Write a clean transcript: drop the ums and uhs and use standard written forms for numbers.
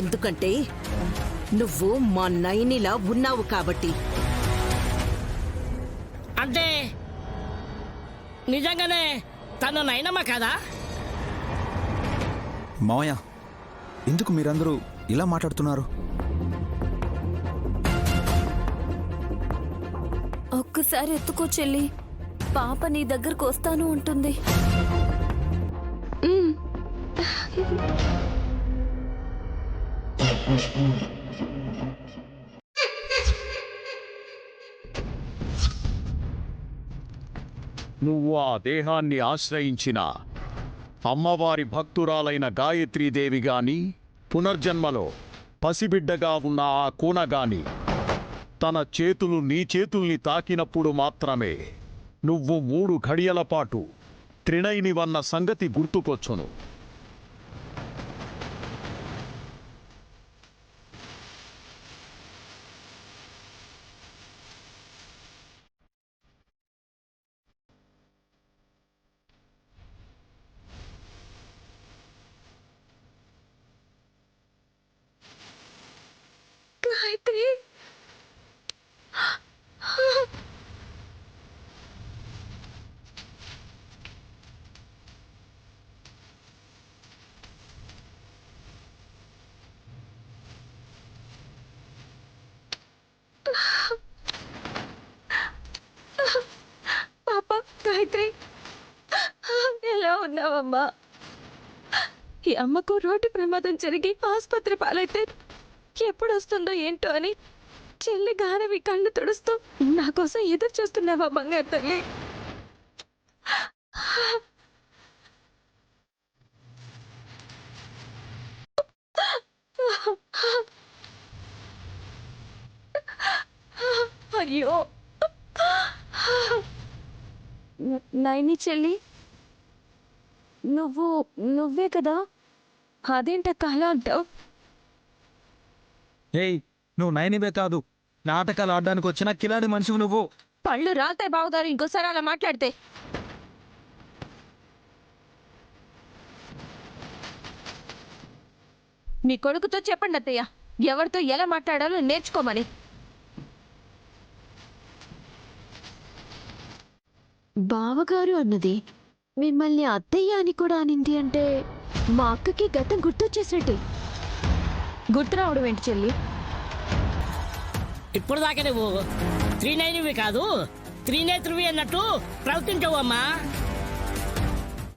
ఎందుకంటే నువ్వు మా నైనిలా ఉన్నావు కాబట్టి. అంటే నిజంగానే తను నైనమ్మ కదా? మావయ్య, ఎందుకు మీరందరూ ఇలా మాట్లాడుతున్నారు? ఒక్కసారి ఎత్తుకో చెల్లి, పాప నీ దగ్గరకు వస్తాను ఉంటుంది. నువ్వు ఆ దేహాన్ని ఆశ్రయించిన అమ్మవారి భక్తురాలైన గాయత్రీదేవి గాని, పునర్జన్మలో పసిబిడ్డగా ఉన్న ఆ కూన గాని తన చేతులు నీ చేతుల్ని తాకినప్పుడు మాత్రమే నువ్వు 3 ఘడియల పాటు త్రినైనివన్న సంగతి గుర్తుకొచ్చును. గాయత్రి, పాప గాయత్రి, ఎలా ఉన్నావమ్మా? ఈ అమ్మకు రోడ్డు ప్రమాదం జరిగి ఆసుపత్రి పాలైతే ఎప్పుడు వస్తుందో ఏంటో అని చెల్లి గారవి కళ్ళు తుడుస్తూ నా కోసం ఎదురు చూస్తున్నావా బంగారు తల్లి? అయ్యో నైని చెల్లి, నువ్వే కదా? అదేంటక్క అలా అంటావు? ఏయ్, నువ్వు నైనివే కాదు, నాటకాలు ఆడడానికి వచ్చిన కిలాడి మనిషివి నువ్వు. పళ్ళు రాల్తాయి బావగారు ఇంకోసారి అలా మాట్లాడితే. మీ కొడుకుతో చెప్పండి అత్తయ్య, ఎవరితో ఎలా మాట్లాడాలో నేర్చుకోమని. బావగారు అన్నది మిమ్మల్ని అత్తయ్య అని కూడా అనింది అంటే మా అక్కకి గతం గుర్తొచ్చేసినట్టే. గుర్తు రావడం ఏంటి చెల్లి? ఇప్పుడు దాకా నువ్వు త్రినైనివి కాదు త్రినేత్రువి అన్నట్టు ప్రవర్తించవమ్మా.